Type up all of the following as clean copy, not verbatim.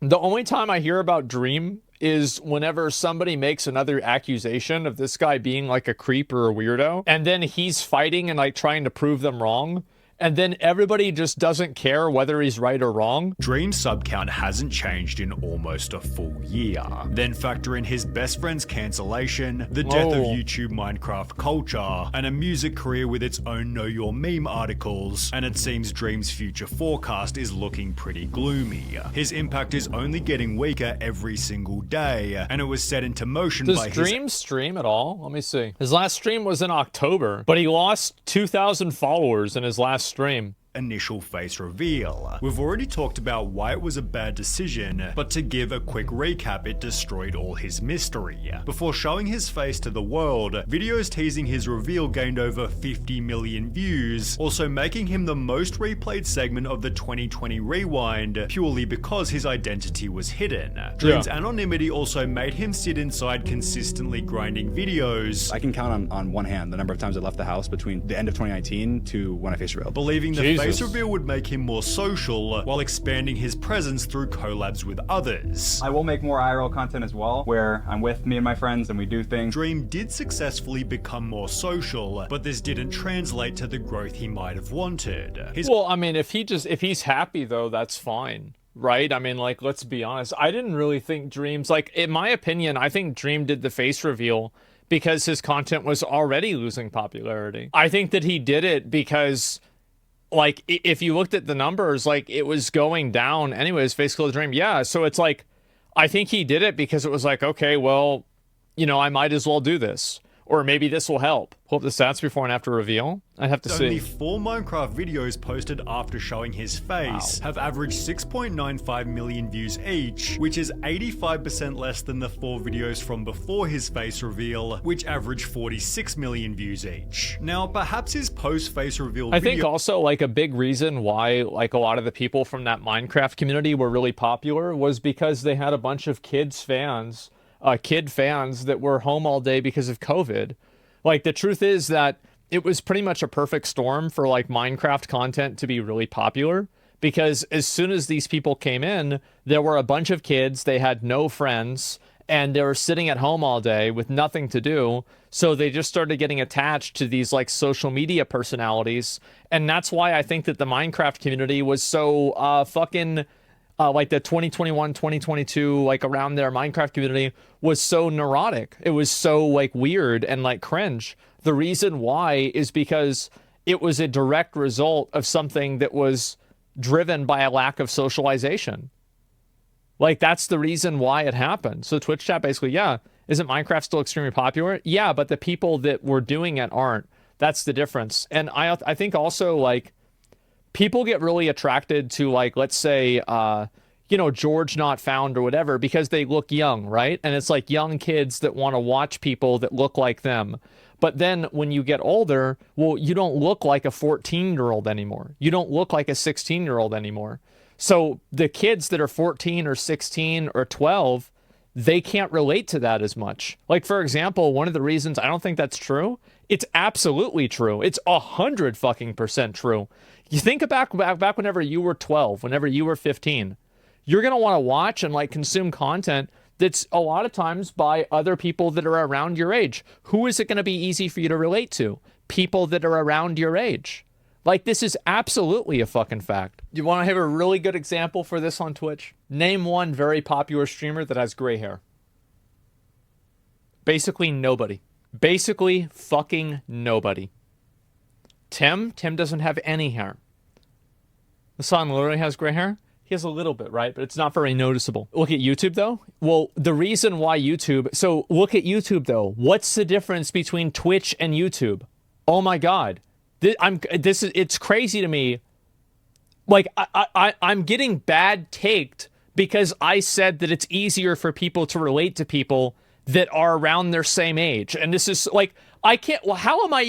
The only time I hear about Dream is whenever somebody makes another accusation of this guy being like a creep or a weirdo, and then he's fighting and like trying to prove them wrong. And then everybody just doesn't care whether he's right or wrong. Dream's sub count hasn't changed in almost a full year. Then factor in his best friend's cancellation, the death of YouTube Minecraft culture, and a music career with its own Know Your Meme articles, and it seems Dream's future forecast is looking pretty gloomy. His impact is only getting weaker every single day, and it was set into motion by his— Does Dream stream at all? Let me see. His last stream was in October, but he lost 2,000 followers in his last stream. Initial face reveal. We've already talked about why it was a bad decision, but to give a quick recap, it destroyed all his mystery. Before showing his face to the world, videos teasing his reveal gained over 50 million views, also making him the most replayed segment of the 2020 Rewind, purely because his identity was hidden. Dream's anonymity also made him sit inside consistently grinding videos. I can count on one hand the number of times I left the house between the end of 2019 to when I face revealed. Believing the face reveal would make him more social, while expanding his presence through collabs with others. I will make more IRL content as well, where I'm with me and my friends and we do things. Dream did successfully become more social, but this didn't translate to the growth he might have wanted. Well, I mean, if he's happy though, that's fine. Right? I mean, like, let's be honest. I didn't really think Dream's, like, in my opinion, I think Dream did the face reveal because his content was already losing popularity. I think that he did it because, like, if you looked at the numbers, like, it was going down anyways, Face Close Dream. Yeah, so it's like, I think he did it because it was like, okay, well, you know, I might as well do this. Or maybe this will help. Pull up the stats before and after reveal. I'd have to see. Only 4 Minecraft videos posted after showing his face have averaged 6.95 million views each, which is 85% less than the 4 videos from before his face reveal, which averaged 46 million views each. Now, perhaps his post-face reveal I think also, like, a big reason why, like, a lot of the people from that Minecraft community were really popular was because they had a bunch of kid fans that were home all day because of COVID. Like, the truth is that it was pretty much a perfect storm for, like, Minecraft content to be really popular, because as soon as these people came in, there were a bunch of kids, they had no friends, and they were sitting at home all day with nothing to do, so they just started getting attached to these, like, social media personalities, and that's why I think that the Minecraft community was so like the 2021, 2022, like around there, Minecraft community was so neurotic. It was so, like, weird and, like, cringe. The reason why is because it was a direct result of something that was driven by a lack of socialization. Like, that's the reason why it happened. So Twitch chat basically, yeah, isn't Minecraft still extremely popular? Yeah, but the people that were doing it aren't. That's the difference. And I think also, like, people get really attracted to, like, let's say, you know, George Not Found or whatever, because they look young, right? And it's like young kids that want to watch people that look like them. But then when you get older, well, you don't look like a 14-year-old anymore. You don't look like a 16-year-old anymore. So the kids that are 14 or 16 or 12, they can't relate to that as much. Like, for example, one of the reasons I don't think that's true, it's absolutely true. It's 100% true. You think back whenever you were 12, whenever you were 15, you're going to want to watch and, like, consume content that's a lot of times by other people that are around your age. Who is it going to be easy for you to relate to? People that are around your age. Like, this is absolutely a fucking fact. You want to have a really good example for this on Twitch? Name one very popular streamer that has gray hair. Basically nobody. Basically fucking nobody. Tim doesn't have any hair. The son literally has gray hair. He has a little bit, right? But it's not very noticeable. Look at YouTube, though. Well, the reason why YouTube... So, look at YouTube, though. What's the difference between Twitch and YouTube? Oh, my God. It's crazy to me. Like, I'm getting bad taked because I said that it's easier for people to relate to people that are around their same age. And this is, like, I can't. Well, how am I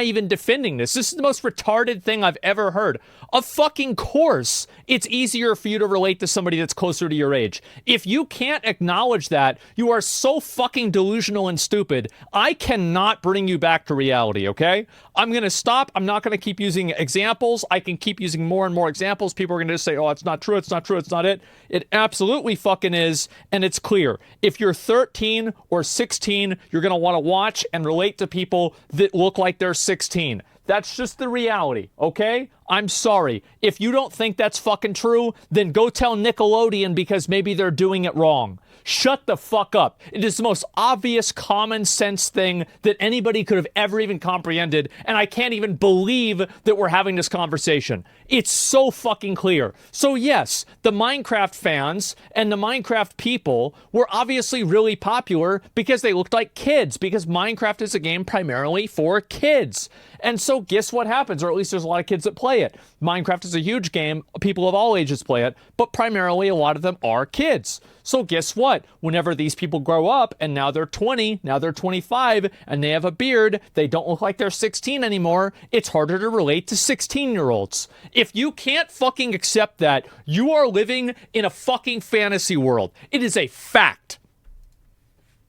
even defending this? This is the most retarded thing I've ever heard. Of fucking course, it's easier for you to relate to somebody that's closer to your age. If you can't acknowledge that, you are so fucking delusional and stupid. I cannot bring you back to reality, okay? I'm going to stop. I'm not going to keep using examples. I can keep using more and more examples. People are going to just say, oh, it's not true. It's not true. It's not it. It absolutely fucking is. And it's clear. If you're 13 or 16, you're going to want to watch and relate to people that look like they're 16. That's just the reality, okay? I'm sorry. If you don't think that's fucking true, then go tell Nickelodeon because maybe they're doing it wrong. Shut the fuck up. It is the most obvious common sense thing that anybody could have ever even comprehended, and I can't even believe that we're having this conversation. It's so fucking clear. So yes, the Minecraft fans and the Minecraft people were obviously really popular because they looked like kids, because Minecraft is a game primarily for kids. And so guess what happens? Or at least there's a lot of kids that play it. Minecraft is a huge game. People of all ages play it, but primarily a lot of them are kids. So guess what? Whenever these people grow up and now they're 20, now they're 25, and they have a beard, they don't look like they're 16 anymore, it's harder to relate to 16-year-olds. If you can't fucking accept that, you are living in a fucking fantasy world. It is a fact.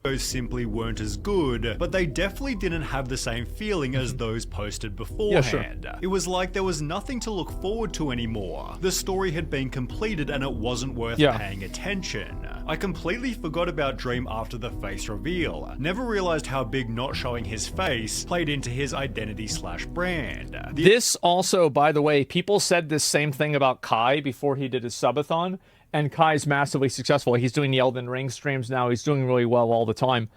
Those simply weren't as good, but they definitely didn't have the same feeling as those posted beforehand. Yeah, sure. It was like there was nothing to look forward to anymore. The story had been completed and it wasn't worth paying attention. I completely forgot about Dream after the face reveal. Never realized how big not showing his face played into his identity/brand. This also, by the way, people said this same thing about Kai before he did his subathon. And Kai's massively successful. He's doing the Elden Ring streams now. He's doing really well all the time.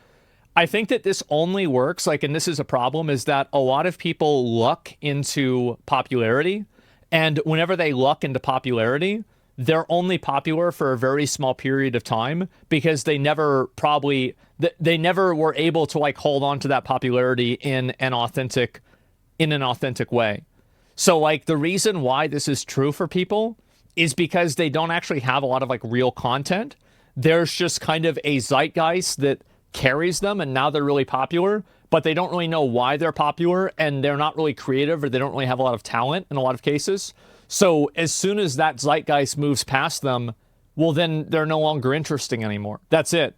I think that this only works, and this is a problem, is that a lot of people luck into popularity. And whenever they luck into popularity, they're only popular for a very small period of time because they never were able to hold on to that popularity in an authentic way. So the reason why this is true for people is because they don't actually have a lot of real content. There's just kind of a zeitgeist that carries them, and now they're really popular, but they don't really know why they're popular, and they're not really creative, or they don't really have a lot of talent in a lot of cases. So as soon as that zeitgeist moves past them, well, then they're no longer interesting anymore. That's it.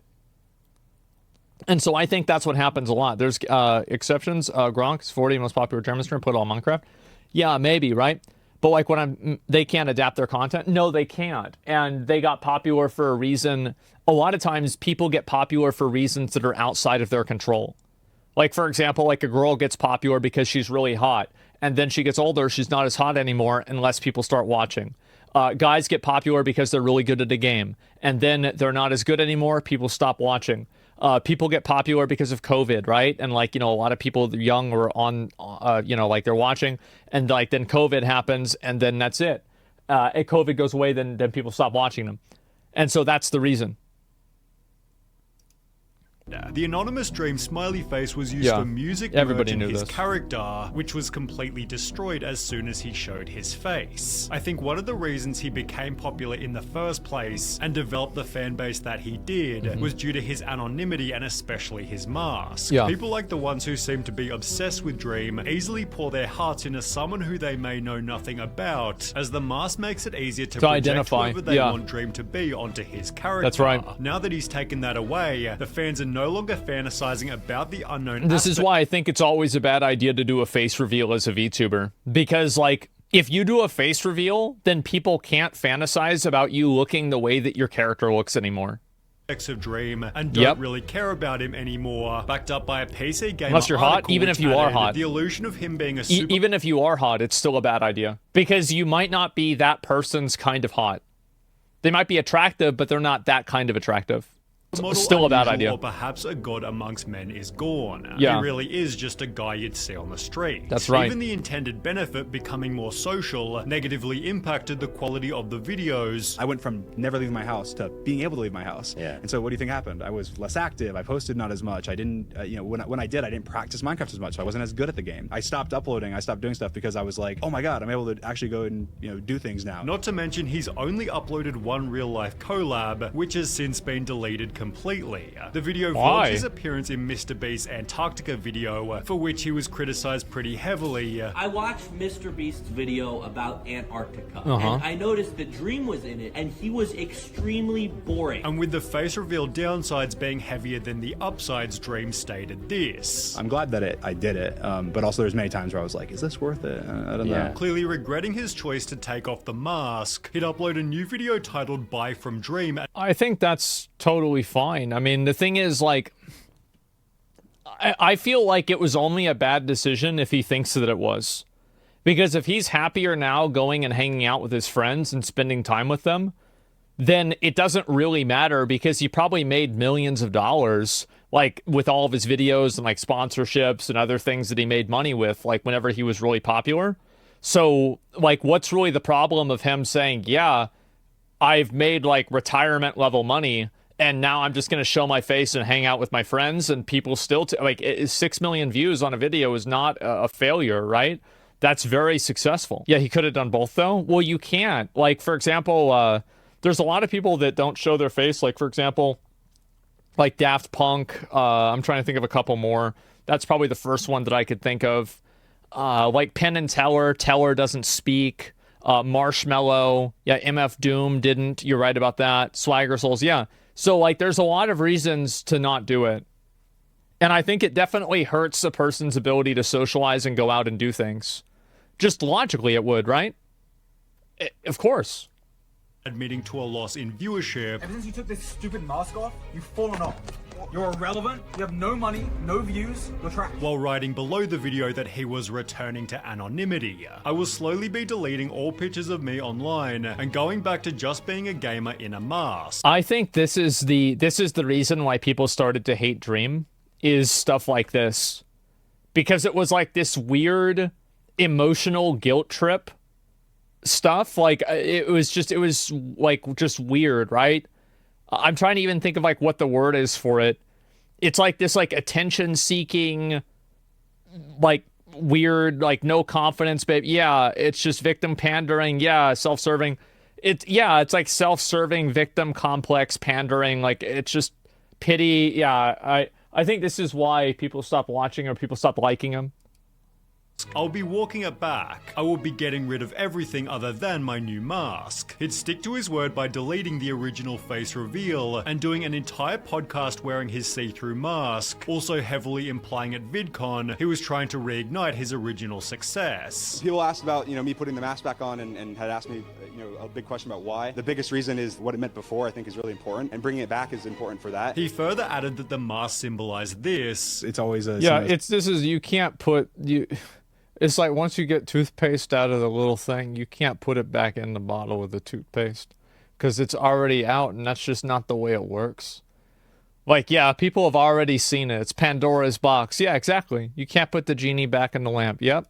And so I think that's what happens a lot. There's exceptions. Gronk's 40 most popular German streamer, put it on Minecraft. Yeah, maybe, right? But they can't adapt their content. No, they can't. And they got popular for a reason. A lot of times people get popular for reasons that are outside of their control. For example, a girl gets popular because she's really hot. And then she gets older, she's not as hot anymore unless people start watching. Guys get popular because they're really good at a game. And then they're not as good anymore, people stop watching. People get popular because of COVID, right? And a lot of people young were on, they're watching, and then COVID happens, and then that's it. If COVID goes away, then people stop watching them. And so that's the reason. The anonymous Dream smiley face was used for music merch in his character, which was completely destroyed as soon as he showed his face. I think one of the reasons he became popular in the first place and developed the fan base that he did was due to his anonymity and especially his mask. People like the ones who seem to be obsessed with Dream easily pour their hearts into someone who they may know nothing about, as the mask makes it easier to project identify whoever they want Dream to be onto his character. That's right. Now that he's taken that away, the fans are no longer fantasizing about the unknown. This is why I think it's always a bad idea to do a face reveal as a VTuber. Because, if you do a face reveal, then people can't fantasize about you looking the way that your character looks anymore. Of Dream and don't really care about him anymore. Backed up by a PC gamer. Unless you're hot, even if you are hot. The illusion of him being a super... Even if you are hot, it's still a bad idea. Because you might not be that person's kind of hot. They might be attractive, but they're not that kind of attractive. Still a bad idea. Or perhaps a god amongst men is gone. Yeah. He really is just a guy you'd see on the street. That's right. Even the intended benefit, becoming more social, negatively impacted the quality of the videos. I went from never leaving my house to being able to leave my house. Yeah. And so what do you think happened? I was less active. I posted not as much. I didn't, when I did, I didn't practice Minecraft as much. So I wasn't as good at the game. I stopped uploading. I stopped doing stuff because I was like, oh my God, I'm able to actually go and, do things now. Not to mention he's only uploaded one real life collab, which has since been deleted completely. completely. The video Why? vlogs his appearance in Mr. Beast's Antarctica video, for which he was criticized pretty heavily. I watched Mr. Beast's video about Antarctica, and I noticed that Dream was in it, and he was extremely boring. And with the face reveal downsides being heavier than the upsides, Dream stated this. I'm glad that I did it, but also there's many times where I was like, is this worth it? I don't know. Clearly regretting his choice to take off the mask, he'd upload a new video titled Bye from Dream. I think that's totally fine. I mean, the thing is, like, I feel like it was only a bad decision if he thinks that it was. Because if he's happier now going and hanging out with his friends and spending time with them, then it doesn't really matter because he probably made millions of dollars, like, with all of his videos and, like, sponsorships and other things that he made money with, like, whenever he was really popular. So, like, what's really the problem of him saying, yeah, I've made, like, retirement level money, and now I'm just going to show my face and hang out with my friends, and people still, like, 6 million views on a video is not a failure, right? That's very successful. Yeah, he could have done both, though. Well, you can't. Like, for example, there's a lot of people that don't show their face. Like, for example, like Daft Punk. I'm trying to think of a couple more. That's probably the first one that I could think of. Like Penn and Teller. Teller doesn't speak. Marshmello. Yeah, MF Doom didn't. You're right about that. Swagger Souls. Yeah. So, like, there's a lot of reasons to not do it. And I think it definitely hurts a person's ability to socialize and go out and do things. Just logically it would, right? Of course. Admitting to a loss in viewership. Ever since you took this stupid mask off, you've fallen off. You're irrelevant, you have no money, no views, you're trash. While writing below the video that he was returning to anonymity. I will slowly be deleting all pictures of me online and going back to just being a gamer in a mask. I think this is the reason why people started to hate Dream, is stuff like this. Because it was like this weird emotional guilt trip stuff. Like, it was like just weird, right? I'm trying to even think of, like, what the word is for it. It's like this, like, attention seeking, like, weird, like, no confidence, but yeah, it's just victim pandering. Yeah, self-serving. It's like self-serving victim complex pandering. Like, it's just pity. Yeah, I think this is why people stop watching or people stop liking him. I'll be walking it back. I will be getting rid of everything other than my new mask. He'd stick to his word by deleting the original face reveal and doing an entire podcast wearing his see-through mask, also heavily implying at VidCon he was trying to reignite his original success. People asked about, me putting the mask back on and had asked me, a big question about why. The biggest reason is what it meant before, I think, is really important, and bringing it back is important for that. He further added that the mask symbolized this. It's always a... you can't put... It's like once you get toothpaste out of the little thing, you can't put it back in the bottle with the toothpaste because it's already out, and that's just not the way it works. Like, yeah, people have already seen it. It's Pandora's box. Yeah, exactly. You can't put the genie back in the lamp. Yep.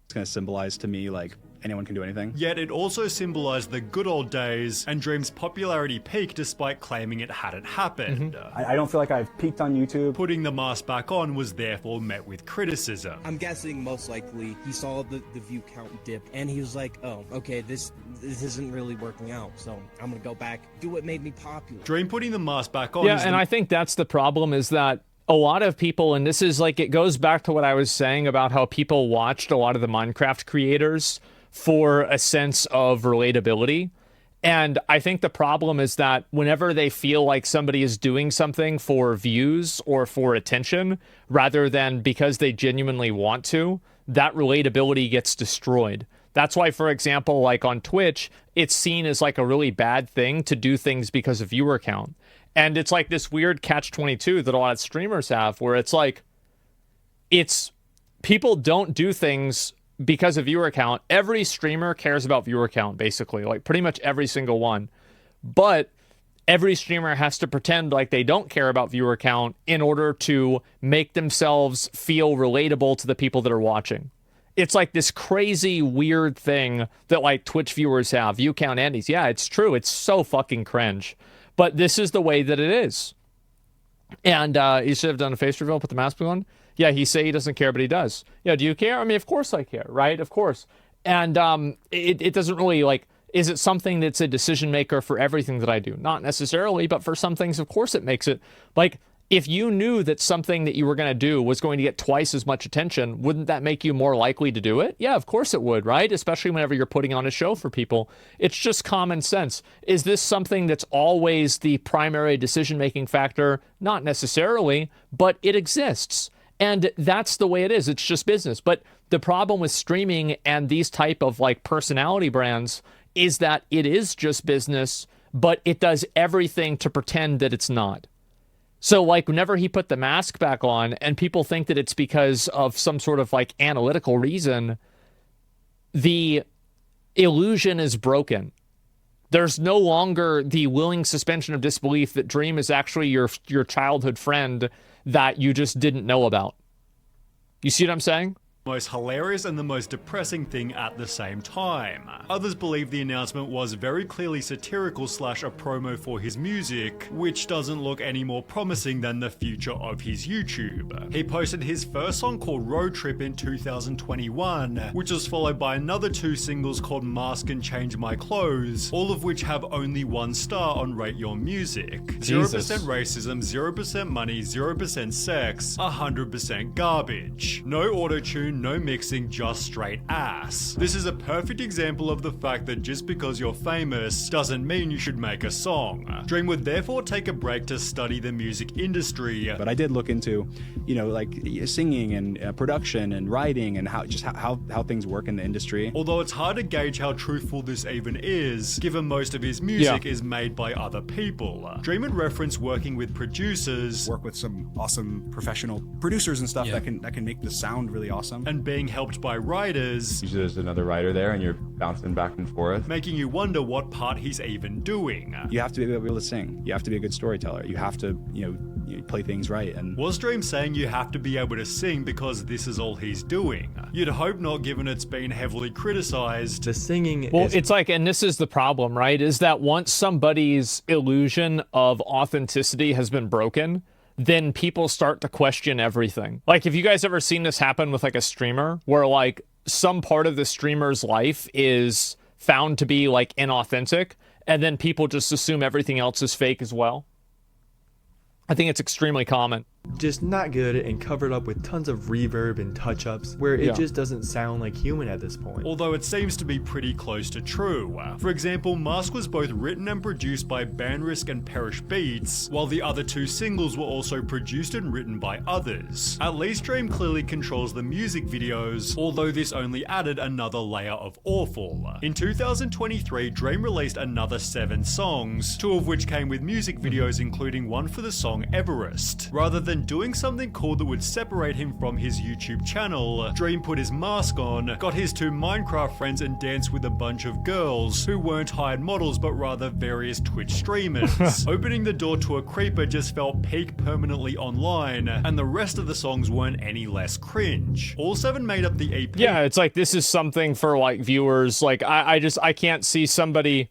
It's going to symbolize to me, like, anyone can do anything. Yet it also symbolized the good old days and Dream's popularity peak despite claiming it hadn't happened. I don't feel like I've peaked on YouTube. Putting the mask back on was therefore met with criticism. I'm guessing most likely he saw the view count dip and he was like, oh, okay, this isn't really working out, so I'm gonna go back, do what made me popular. Dream putting the mask back on. Yeah, and I think that's the problem, is that a lot of people, and this is like, it goes back to what I was saying about how people watched a lot of the Minecraft creators for a sense of relatability. And I think the problem is that whenever they feel like somebody is doing something for views or for attention, rather than because they genuinely want to, that relatability gets destroyed. That's why, for example, like on Twitch, it's seen as like a really bad thing to do things because of viewer count. And it's like this weird catch-22 that a lot of streamers have, where it's like, it's people don't do things because of viewer count. Every streamer cares about viewer count, basically, like pretty much every single one. But every streamer has to pretend like they don't care about viewer count in order to make themselves feel relatable to the people that are watching. It's like this crazy, weird thing that like Twitch viewers have, view count Andes. Yeah, it's true. It's so fucking cringe. But this is the way that it is. And he should have done a face reveal, put the mask on. Yeah, he say he doesn't care, but he does. Yeah, do you care? I mean, of course I care, right? Of course. And it doesn't really, like, Is it something that's a decision maker for everything that I do? Not necessarily, but for some things, of course, it makes it. Like, if you knew that something that you were going to do was going to get twice as much attention, wouldn't that make you more likely to do it? Yeah, of course it would, right? Especially whenever you're putting on a show for people. It's just common sense. Is this something that's always the primary decision-making factor? Not necessarily, but it exists. And that's the way it is. It's just business. But the problem with streaming and these type of like personality brands is that it is just business, but it does everything to pretend that it's not. So like whenever he put the mask back on and people think that it's because of some sort of like analytical reason, the illusion is broken. There's no longer the willing suspension of disbelief that Dream is actually your childhood friend that you just didn't know about. You see what I'm saying? Most hilarious and the most depressing thing at the same time. Others believe the announcement was very clearly satirical / a promo for his music, which doesn't look any more promising than the future of his YouTube. He posted his first song called Road Trip in 2021, which was followed by another 2 singles called Mask and Change My Clothes, all of which have only 1 star on Rate Your Music. 0% racism, 0% money, 0% sex, 100% garbage. No auto-tune, no mixing, just straight ass. This is a perfect example of the fact that just because you're famous doesn't mean you should make a song. Dream would therefore take a break to study the music industry. But I did look into, you know, like singing and production and writing and how things work in the industry. Although it's hard to gauge how truthful this even is, given most of his music is made by other people. Dream would reference working with producers, work with some awesome professional producers and stuff that can make the sound really awesome. And being helped by writers. Usually there's another writer there and you're bouncing back and forth. Making you wonder what part he's even doing. You have to be able to sing. You have to be a good storyteller. You have to, you play things right. And was Dream saying you have to be able to sing because this is all he's doing? You'd hope not, given it's been heavily criticized. The singing it's like, and this is the problem, right? Is that once somebody's illusion of authenticity has been broken, then people start to question everything. Like, have you guys ever seen this happen with like a streamer where like some part of the streamer's life is found to be like inauthentic and then people just assume everything else is fake as well? I think it's extremely common. Just not good and covered up with tons of reverb and touch-ups where it just doesn't sound like human at this point. Although it seems to be pretty close to true. For example, Mask was both written and produced by Banrisk and Perish Beats, while the other 2 singles were also produced and written by others. At least Dream clearly controls the music videos, although this only added another layer of awful. In 2023, Dream released another 7 songs, 2 of which came with music videos, including one for the song Everest. Rather than doing something cool that would separate him from his YouTube channel, Dream put his mask on, got his 2 Minecraft friends and danced with a bunch of girls who weren't hired models but rather various Twitch streamers. Opening the door to a creeper just felt peak permanently online, and the rest of the songs weren't any less cringe. All 7 made up the EP. Yeah, it's like this is something for like viewers. Like I can't see somebody.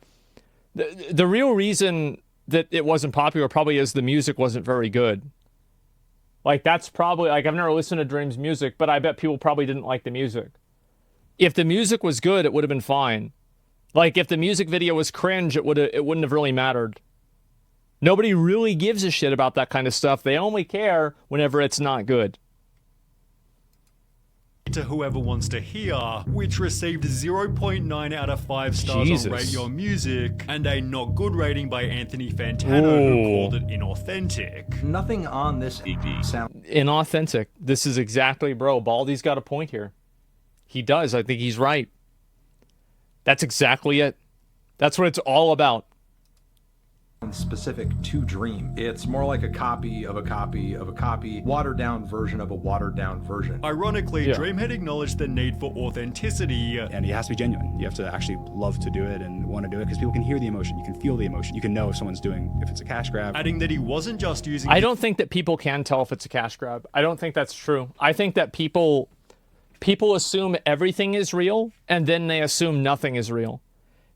The real reason that it wasn't popular probably is the music wasn't very good. Like, that's probably, like, I've never listened to Dream's music, but I bet people probably didn't like the music. If the music was good, it would have been fine. Like, if the music video was cringe, it wouldn't have really mattered. Nobody really gives a shit about that kind of stuff. They only care whenever it's not good. To Whoever Wants to Hear, which received 0.9 out of 5 stars on Rate Your Music, and a not good rating by Anthony Fantano, who called it inauthentic. Nothing on this EP sounds inauthentic. This is exactly, bro. Baldy's got a point here. He does. I think he's right. That's exactly it. That's what it's all about. Specific to Dream. It's more like a copy of a copy of a copy, watered down version of a watered down version. Ironically, Dream had acknowledged the need for authenticity. And it has to be genuine. You have to actually love to do it and want to do it because people can hear the emotion. You can feel the emotion. You can know if someone's if it's a cash grab. Adding that he wasn't just using... I don't think that people can tell if it's a cash grab. I don't think that's true. I think that people assume everything is real and then they assume nothing is real.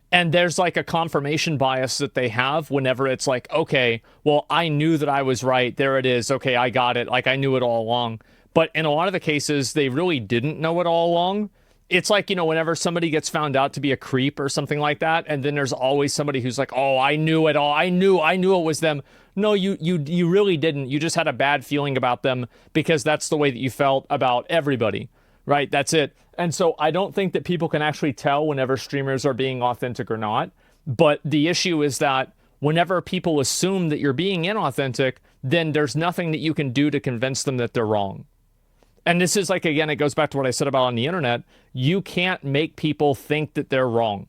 And there's like a confirmation bias that they have whenever it's like, okay, well, I knew that I was right. There it is. Okay, I got it. Like, I knew it all along. But in a lot of the cases, they really didn't know it all along. it's like, you know, whenever somebody gets found out to be a creep or something like that, and then there's always somebody who's like, oh, I knew it all. I knew it was them. No, you really didn't. You just had a bad feeling about them because that's the way that you felt about everybody, right? That's it. And so I don't think that people can actually tell whenever streamers are being authentic or not. But the issue is that whenever people assume that you're being inauthentic, then there's nothing that you can do to convince them that they're wrong. And this is like, again, it goes back to what I said about on the internet. You can't make people think that they're wrong.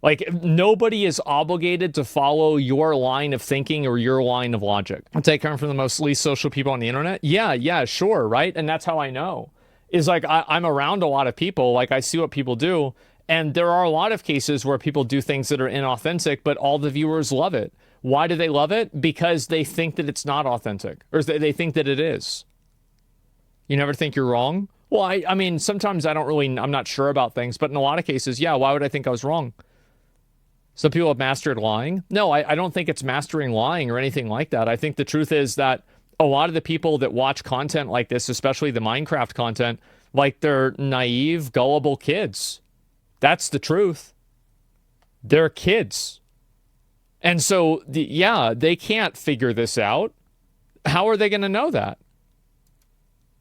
Like, nobody is obligated to follow your line of thinking or your line of logic. I'll take from the most least social people on the internet. Yeah, sure, right? And that's how I know. Is like, I'm around a lot of people. Like, I see what people do. And there are a lot of cases where people do things that are inauthentic, but all the viewers love it. Why do they love it? Because they think that it's not authentic. Or they think that it is. You never think you're wrong? Well, I mean, sometimes I'm not sure about things, but in a lot of cases, yeah, why would I think I was wrong? Some people have mastered lying. No, I don't think it's mastering lying or anything like that. I think the truth is that a lot of the people that watch content like this, especially the Minecraft content, like they're naive, gullible kids. That's the truth. They're kids. And so, they can't figure this out. How are they going to know that?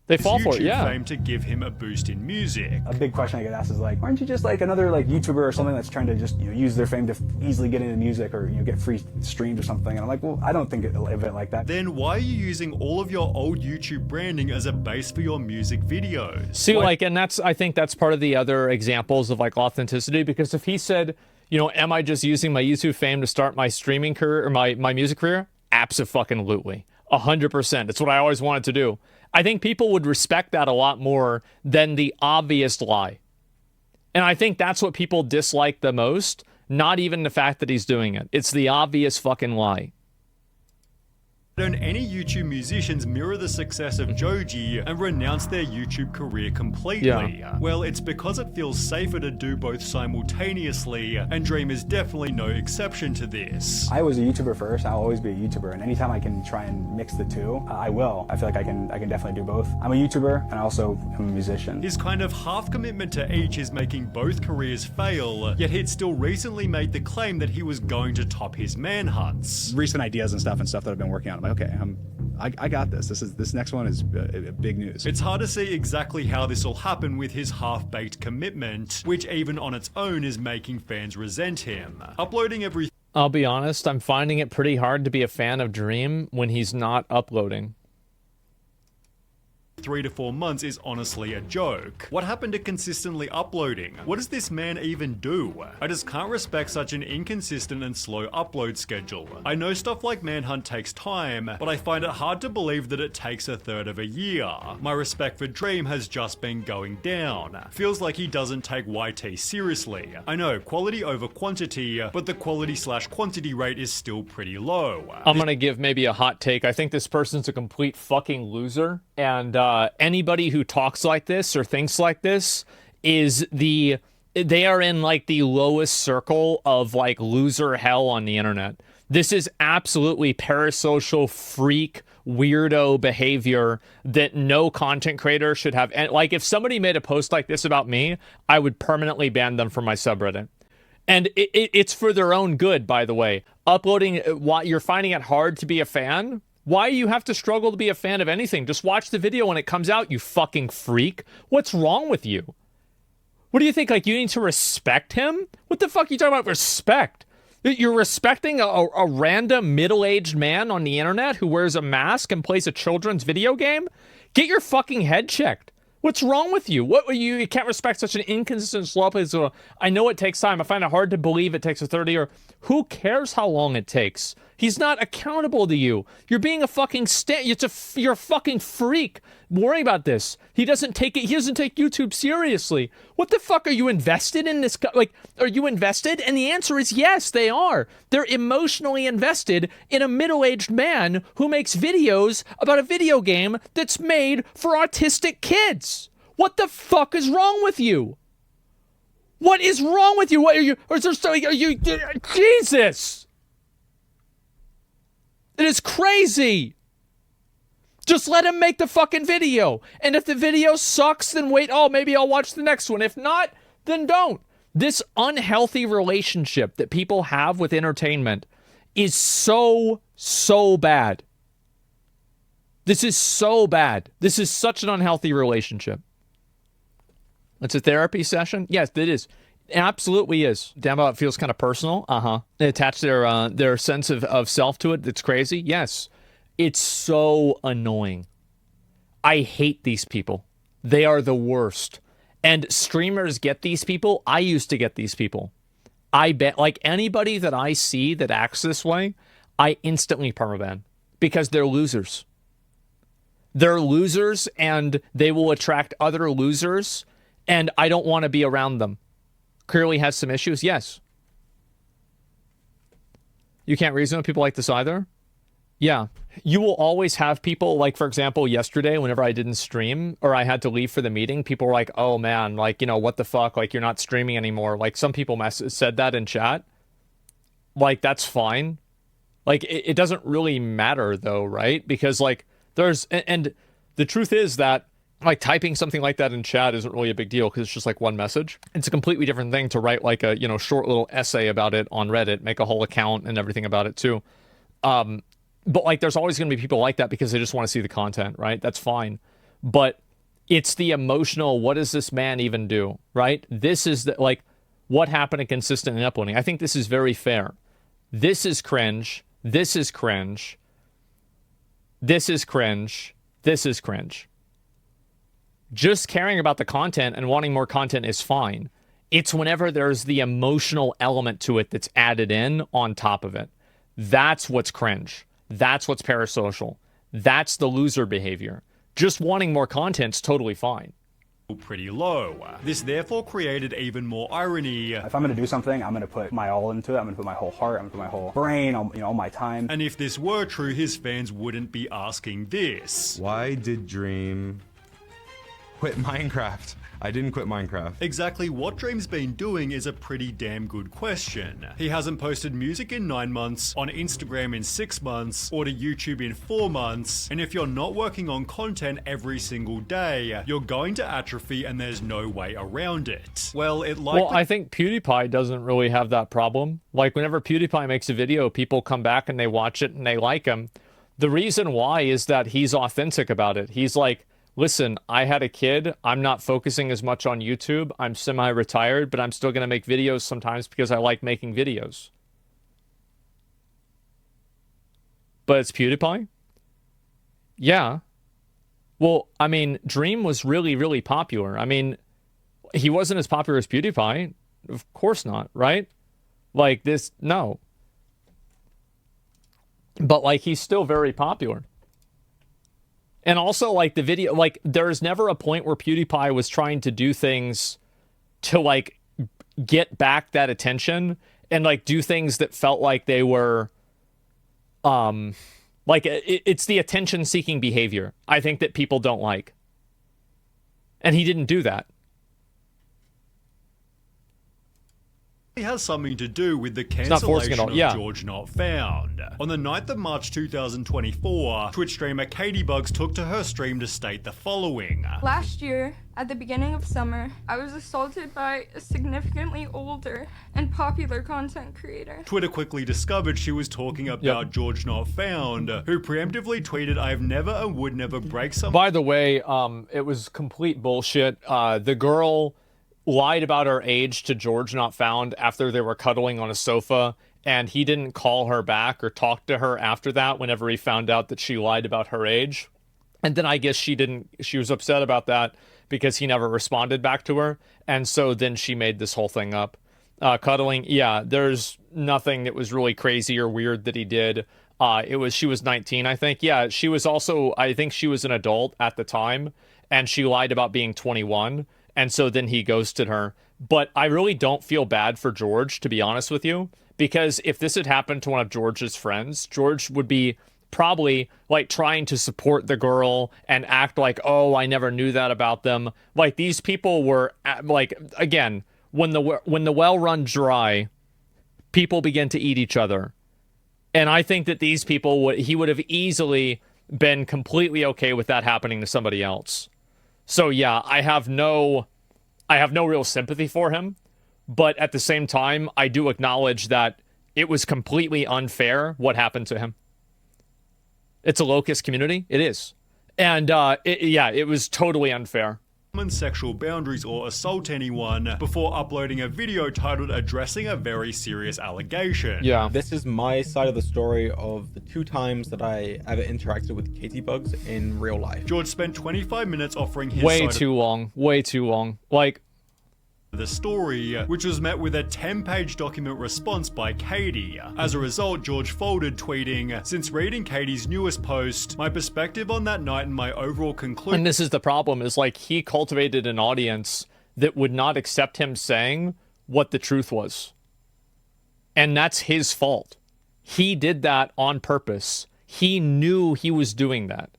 They fall for it, yeah. Fame to give him a boost in music. A big question I get asked is like, aren't you just like another like YouTuber or something that's trying to just use their fame to easily get into music or get free streams or something? And I'm like, well, I don't think of it like that. Then why are you using all of your old YouTube branding as a base for your music videos? See, and I think that's part of the other examples of like authenticity, because if he said, am I just using my YouTube fame to start my streaming career or my music career? Abso-fucking-lutely. 100%. It's what I always wanted to do. I think people would respect that a lot more than the obvious lie. And I think that's what people dislike the most. Not even the fact that he's doing it. It's the obvious fucking lie. Don't any YouTube musicians mirror the success of Joji and renounce their YouTube career completely? Yeah. Well, it's because it feels safer to do both simultaneously, and Dream is definitely no exception to this. I was a YouTuber first, I'll always be a YouTuber, and anytime I can try and mix the two, I will. I feel like I can definitely do both. I'm a YouTuber, and I also am a musician. His kind of half commitment to each is making both careers fail, yet he'd still recently made the claim that he was going to top his manhunts. Recent ideas and stuff that I've been working on. I'm like, okay, I got this. This next one is big news. It's hard to see exactly how this will happen with his half-baked commitment, which even on its own is making fans resent him. Uploading every... I'll be honest, I'm finding it pretty hard to be a fan of Dream when he's not uploading. 3 to 4 months is honestly a joke. What happened to consistently uploading? What does this man even do? I just can't respect such an inconsistent and slow upload schedule. I know stuff like Manhunt takes time, but I find it hard to believe that it takes a third of a year. My respect for Dream has just been going down. Feels like he doesn't take YT seriously. I know, quality over quantity, but the quality/quantity rate is still pretty low. I'm gonna give maybe a hot take. I think this person's a complete fucking loser, and anybody who talks like this or thinks like this they are in like the lowest circle of like loser hell on the internet. This is absolutely parasocial freak weirdo behavior that no content creator should have. And like, if somebody made a post like this about me, I would permanently ban them from my subreddit. And it's for their own good, by the way. Uploading, why you're finding it hard to be a fan? Why do you have to struggle to be a fan of anything? Just watch the video when it comes out, you fucking freak. What's wrong with you? What do you think? Like, you need to respect him? What the fuck are you talking about respect? You're respecting a random middle-aged man on the internet who wears a mask and plays a children's video game? Get your fucking head checked. What's wrong with you? You can't respect such an inconsistent slow pace. I know it takes time. I find it hard to believe it takes a 30 year. Who cares how long it takes? He's not accountable to you. You're being a fucking you're a fucking freak worrying about this. He doesn't take YouTube seriously. What the fuck, are you invested in this? Like, are you invested? And the answer is yes, they are. They're emotionally invested in a middle-aged man who makes videos about a video game that's made for autistic kids. What the fuck is wrong with you? What is wrong with you? What are you? Jesus! It is crazy. Just let him make the fucking video. And if the video sucks, then wait, oh, maybe I'll watch the next one. If not, then don't. This unhealthy relationship that people have with entertainment is so, so bad. This is so bad. This is such an unhealthy relationship. It's a therapy session? Yes, it is. It absolutely is. Damn, it feels kind of personal. They attach their sense of self to it. That's crazy. Yes. It's so annoying. I hate these people. They are the worst. And streamers get these people. I used to get these people. I bet, like, anybody that I see that acts this way, I instantly permaban because they're losers. They're losers and they will attract other losers, and I don't want to be around them. Clearly has some issues. Yes. You can't reason with people like this either. Yeah. You will always have people, like, for example, yesterday, whenever I didn't stream or I had to leave for the meeting, people were like, oh man, like, you know, what the fuck? Like, you're not streaming anymore. Like, some people said that in chat. Like, that's fine. Like, it doesn't really matter though, right? Because, like, and the truth is that, like, typing something like that in chat isn't really a big deal because it's just like one message. It's a completely different thing to write like a, you know, short little essay about it on Reddit, make a whole account and everything about it too. But, like, there's always going to be people like that because they just want to see the content, right? That's fine. But it's the emotional, what does this man even do, right? This is, like, what happened in consistent and uploading. I think this is very fair. This is cringe. This is cringe. This is cringe. This is cringe. Just caring about the content and wanting more content is fine. It's whenever there's the emotional element to it that's added in on top of it. That's what's cringe. That's what's parasocial. That's the loser behavior. Just wanting more content's totally fine. Pretty low. This therefore created even more irony. If I'm going to do something, I'm going to put my all into it. I'm going to put my whole heart. I'm going to put my whole brain, all my time. And if this were true, his fans wouldn't be asking this. Why did Dream quit Minecraft? I didn't quit Minecraft. Exactly what Dream's been doing is a pretty damn good question. He hasn't posted music in 9 months, on Instagram in 6 months, or to YouTube in 4 months, and if you're not working on content every single day, you're going to atrophy and there's no way around it. Well, I think PewDiePie doesn't really have that problem. Like, whenever PewDiePie makes a video, people come back and they watch it and they like him. The reason why is that he's authentic about it. He's like, listen, I had a kid. I'm not focusing as much on YouTube. I'm semi-retired, but I'm still going to make videos sometimes because I like making videos. But it's PewDiePie? Yeah. Well, I mean, Dream was really, really popular. I mean, he wasn't as popular as PewDiePie. Of course not, right? Like this, no. But, like, he's still very popular. And also, like, the video, like, there's never a point where PewDiePie was trying to do things to, like, get back that attention and, like, do things that felt like they were, like, it's the attention-seeking behavior, I think, that people don't like. And he didn't do that. Has something to do with the cancellation of yeah. George Not Found. On the 9th of March 2024, Twitch streamer Katiebugs took to her stream to state the following. Last year, at the beginning of summer, I was assaulted by a significantly older and popular content creator. Twitter quickly discovered she was talking about George Not Found, who preemptively tweeted, "I've never and would never break some." By the way, it was complete bullshit. The girl lied about her age to George Not Found after they were cuddling on a sofa, and he didn't call her back or talk to her after that whenever he found out that she lied about her age. And then I guess she was upset about that because he never responded back to her, and so then she made this whole thing up. Cuddling, yeah, there's nothing that was really crazy or weird that he did. She was 19, I think. Yeah, she was also, I think she was an adult at the time, and she lied about being 21. And so then he ghosted her. But I really don't feel bad for George, to be honest with you, because if this had happened to one of George's friends, George would be probably, like, trying to support the girl and act like, oh, I never knew that about them. Like, these people were, like, again, when the well runs dry, people begin to eat each other. And I think that these people he would have easily been completely okay with that happening to somebody else. So yeah, I have no real sympathy for him, but at the same time, I do acknowledge that it was completely unfair what happened to him. It's a locust community. It is. And it was totally unfair. Sexual boundaries or assault anyone before uploading a video titled addressing a very serious allegation. Yeah. This is my side of the story of the 2 times that I ever interacted with Katie bugs in real life. George spent 25 minutes offering his way too long. Like, the story, which was met with a 10-page document response by Katie. As a result, George folded, tweeting, "Since reading Katie's newest post, my perspective on that night and my overall conclusion..." And this is the problem, is like he cultivated an audience that would not accept him saying what the truth was. And that's his fault. He did that on purpose. He knew he was doing that.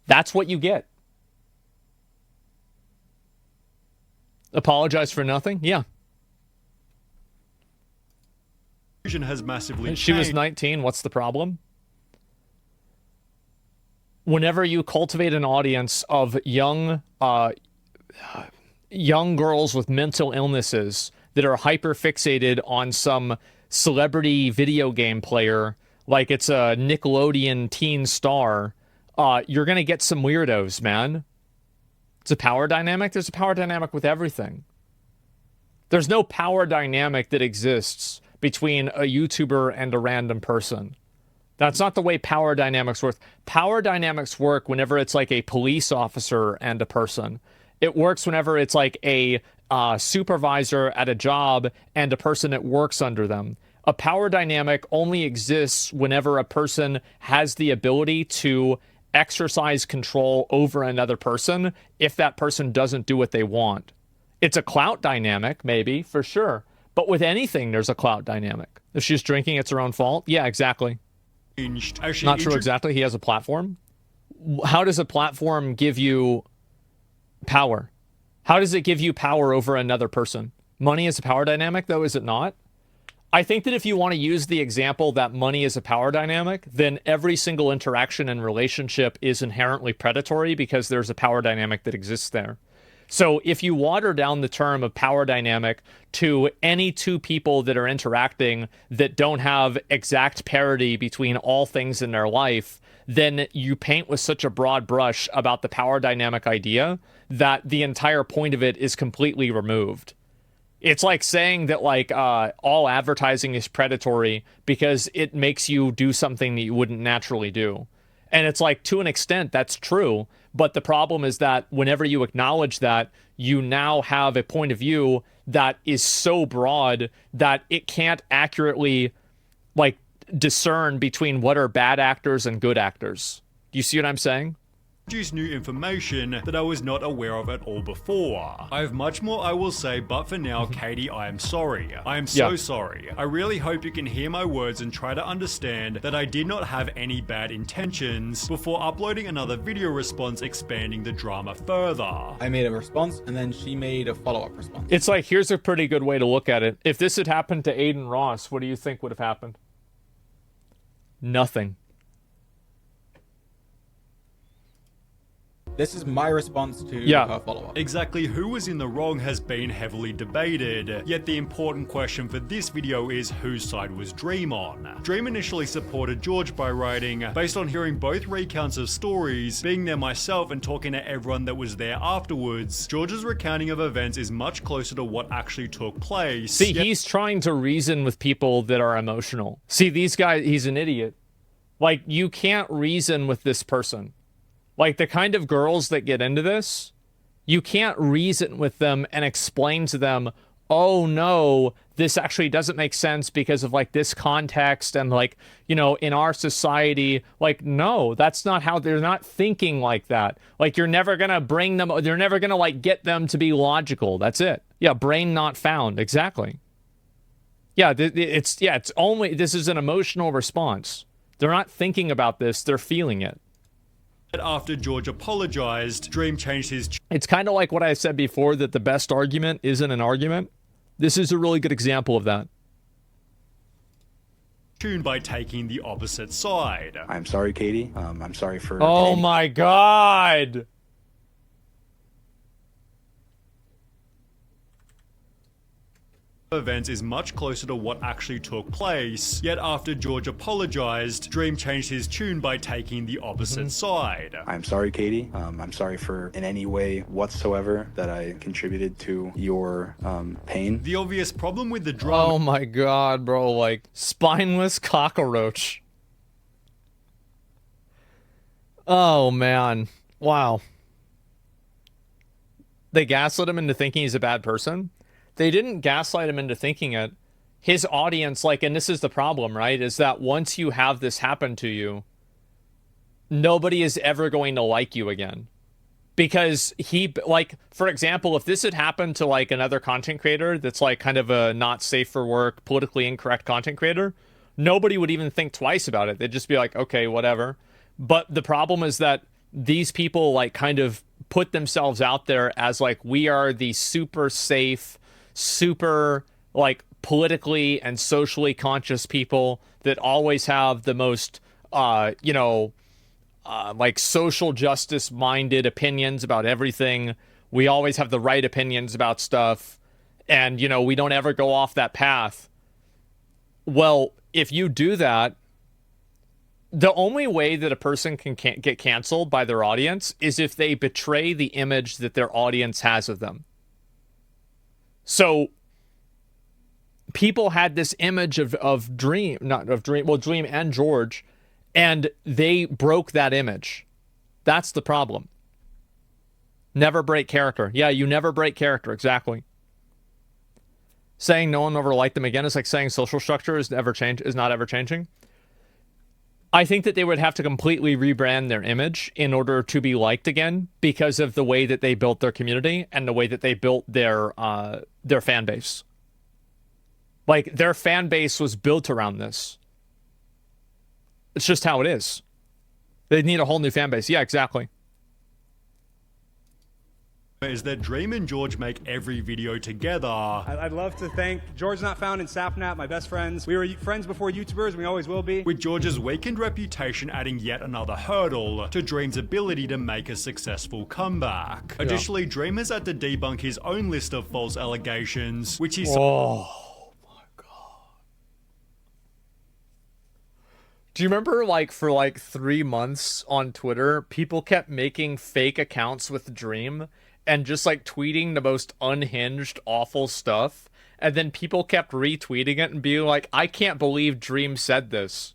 That's what you get. Apologize for nothing? Yeah. Has massively She was 19. What's the problem? Whenever you cultivate an audience of young girls with mental illnesses that are hyper fixated on some celebrity video game player, like it's a Nickelodeon teen star, you're going to get some weirdos, man. It's a power dynamic. There's a power dynamic with everything. There's no power dynamic that exists between a YouTuber and a random person. That's not the way power dynamics work. Power dynamics work whenever it's like a police officer and a person. It works whenever it's like a supervisor at a job and a person that works under them. A power dynamic only exists whenever a person has the ability to exercise control over another person if that person doesn't do what they want. It's a clout dynamic, maybe, for sure. But with anything, there's a clout dynamic. If she's drinking, it's her own fault. Yeah, exactly. Not true exactly. He has a platform. How does a platform give you power? How does it give you power over another person? Money is a power dynamic, though, is it not? I think that if you want to use the example that money is a power dynamic, then every single interaction and relationship is inherently predatory because there's a power dynamic that exists there. So if you water down the term of power dynamic to any 2 people that are interacting that don't have exact parity between all things in their life, then you paint with such a broad brush about the power dynamic idea that the entire point of it is completely removed. It's like saying that like all advertising is predatory because it makes you do something that you wouldn't naturally do. And it's like, to an extent, that's true. But the problem is that whenever you acknowledge that, you now have a point of view that is so broad that it can't accurately like discern between what are bad actors and good actors. Do you see what I'm saying? Introduce new information that I was not aware of at all before. I have much more I will say, but for now, Katie, I am sorry. I am so sorry. I really hope you can hear my words and try to understand that I did not have any bad intentions before uploading another video response expanding the drama further. I made a response and then she made a follow-up response. It's like, here's a pretty good way to look at it. If this had happened to Aiden Ross, what do you think would have happened? Nothing. This is my response to her follow-up. Exactly who was in the wrong has been heavily debated, yet the important question for this video is whose side was Dream on. Dream initially supported George by writing, based on hearing both recounts of stories, being there myself and talking to everyone that was there afterwards, George's recounting of events is much closer to what actually took place. See, he's trying to reason with people that are emotional. See, these guys, he's an idiot. Like, you can't reason with this person. Like, the kind of girls that get into this, you can't reason with them and explain to them, oh no, this actually doesn't make sense because of like this context and like, you know, in our society. Like, no, that's not how, they're not thinking like that. Like, you're never gonna bring them, you're never gonna like get them to be logical. That's it. Yeah, brain not found. Exactly. Yeah, it's only, this is an emotional response. They're not thinking about this, they're feeling it. After George apologized, Dream changed his... It's kind of like what I said before, that the best argument isn't an argument. This is a really good example of that. tune by taking the opposite side. I'm sorry, Katie. I'm sorry for. Oh my God. Events is much closer to what actually took place, yet after George apologized, Dream changed his tune by taking the opposite side. I'm sorry, Katie. I'm sorry for in any way whatsoever that I contributed to your pain. The obvious problem with the drama. Oh my God, bro, like spineless cockroach. Oh man. Wow. They gaslit him into thinking he's a bad person. They didn't gaslight him into thinking it. His audience, like, and this is the problem, right? Is that once you have this happen to you, nobody is ever going to like you again. Because he, like, for example, if this had happened to, like, another content creator that's, like, kind of a not safe for work, politically incorrect content creator, nobody would even think twice about it. They'd just be like, okay, whatever. But the problem is that these people, like, kind of put themselves out there as, like, we are the super safe, super, like, politically and socially conscious people that always have the most, like, social justice minded opinions about everything. We always have the right opinions about stuff. And, you know, we don't ever go off that path. Well, if you do that, the only way that a person can get canceled by their audience is if they betray the image that their audience has of them. So people had this image of Dream, Dream and George, and they broke that image. That's the problem. Never break character. Yeah, you never break character, exactly. Saying no one will ever like them again is like saying social structure is not ever changing. I think that they would have to completely rebrand their image in order to be liked again because of the way that they built their community and the way that they built their fan base. Like, their fan base was built around this. It's just how it is. They need a whole new fan base. Yeah, exactly. Is that Dream and George make every video together. I'd love to thank George Not Found and Sapnap, my best friends. We were friends before YouTubers, and we always will be. With George's weakened reputation adding yet another hurdle to Dream's ability to make a successful comeback. Yeah. Additionally, Dream has had to debunk his own list of false allegations, which he's... Oh my God. Do you remember, like, for like 3 months on Twitter, people kept making fake accounts with Dream and just, like, tweeting the most unhinged, awful stuff. And then people kept retweeting it and being like, I can't believe Dream said this.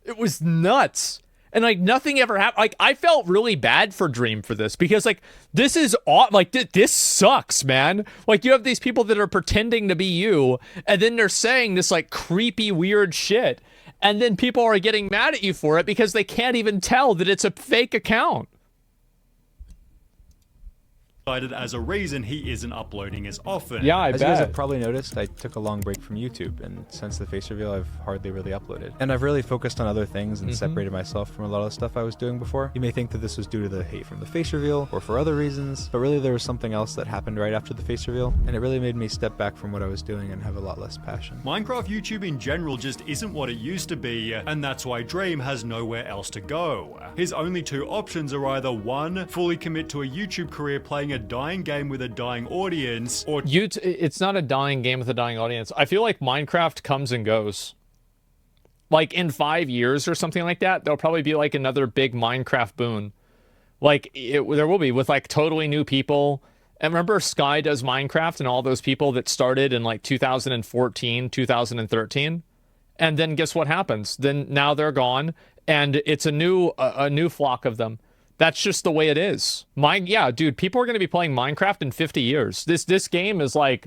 It was nuts. And, like, nothing ever happened. Like, I felt really bad for Dream for this. Because, like, this is... Like, this sucks, man. Like, you have these people that are pretending to be you. And then they're saying this, like, creepy, weird shit. And then people are getting mad at you for it because they can't even tell that it's a fake account. As a reason he isn't uploading as often. Yeah, As you guys have probably noticed, I took a long break from YouTube, and since the face reveal, I've hardly really uploaded. And I've really focused on other things and separated myself from a lot of the stuff I was doing before. You may think that this was due to the hate from the face reveal, or for other reasons, but really there was something else that happened right after the face reveal, and it really made me step back from what I was doing and have a lot less passion. Minecraft YouTube in general just isn't what it used to be, and that's why Dream has nowhere else to go. His only two options are either 1, fully commit to a YouTube career playing a dying game with a dying audience, or it's not a dying game with a dying audience. I feel like Minecraft comes and goes. Like, in 5 years or something like that, there'll probably be like another big Minecraft boon. Like, there will be, with like totally new people. And remember Sky Does Minecraft and all those people that started in like 2014, 2013? And then guess what happens? Then now they're gone, and it's a new flock of them. That's just the way it is. Yeah, dude, people are going to be playing Minecraft in 50 years. This game is like,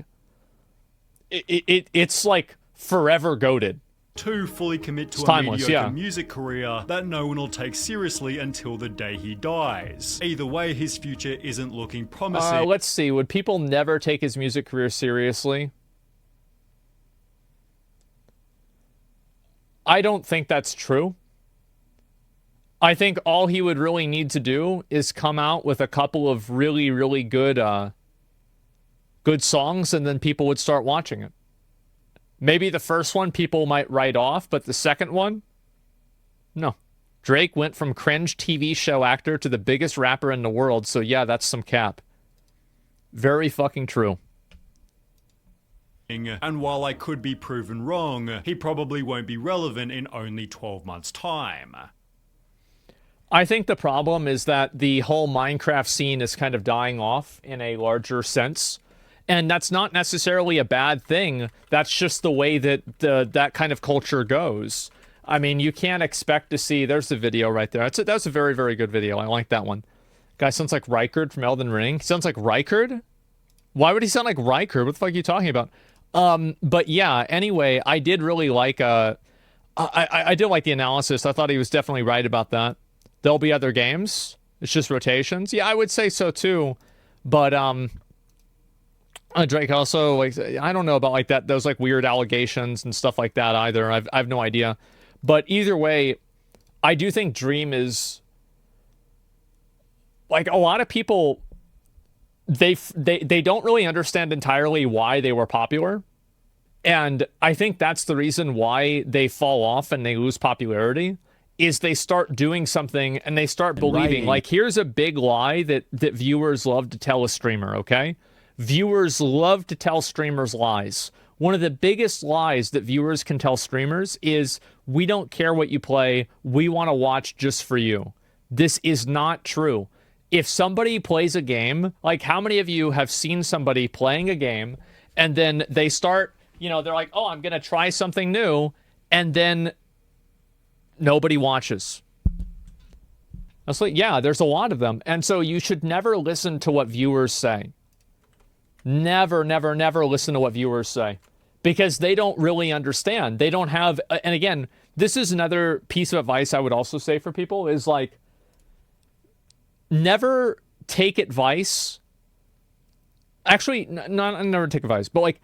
it's like forever goated. 2, fully commit to timeless, mediocre music career that no one will take seriously until the day he dies. Either way, his future isn't looking promising. Let's see, would people never take his music career seriously? I don't think that's true. I think all he would really need to do is come out with a couple of really, really good songs, and then people would start watching it. Maybe the first one people might write off, but the second one, no. Drake went from cringe TV show actor to the biggest rapper in the world, so yeah, that's some cap. Very fucking true. And while I could be proven wrong, he probably won't be relevant in only 12 months' time. I think the problem is that the whole Minecraft scene is kind of dying off in a larger sense. And that's not necessarily a bad thing. That's just the way that that kind of culture goes. I mean, you can't expect to see... There's the video right there. That's a very, very good video. I like that one. Guy sounds like Rykard from Elden Ring. Sounds like Rykard? Why would he sound like Rykard? What the fuck are you talking about? But yeah, anyway, I did really like... I did like the analysis. I thought he was definitely right about that. There'll be other games. It's just rotations. Yeah, I would say so too. But Drake also, like, I don't know about like that, those like weird allegations and stuff like that either. I have no idea. But either way, I do think Dream is like a lot of people. They don't really understand entirely why they were popular. And I think that's the reason why they fall off and they lose popularity. Is they start doing something and they start believing, like, here's a big lie that viewers love to tell a streamer, okay? Viewers love to tell streamers lies. One of the biggest lies that viewers can tell streamers is, we don't care what you play, we want to watch just for you. This is not true. If somebody plays a game, like how many of you have seen somebody playing a game and then they start, you know, they're like, oh, I'm going to try something new, and then nobody watches. That's like, yeah, there's a lot of them. And so you should never listen to what viewers say. Never, never, never listen to what viewers say. Because they don't really understand. They don't have... And again, this is another piece of advice I would also say for people is like, never take advice. Actually, not never take advice, but like,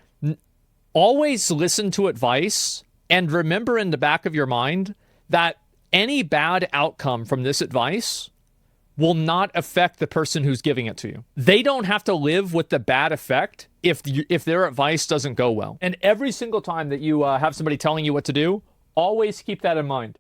always listen to advice and remember in the back of your mind that any bad outcome from this advice will not affect the person who's giving it to you. They don't have to live with the bad effect if their advice doesn't go well. And every single time that you have somebody telling you what to do, always keep that in mind.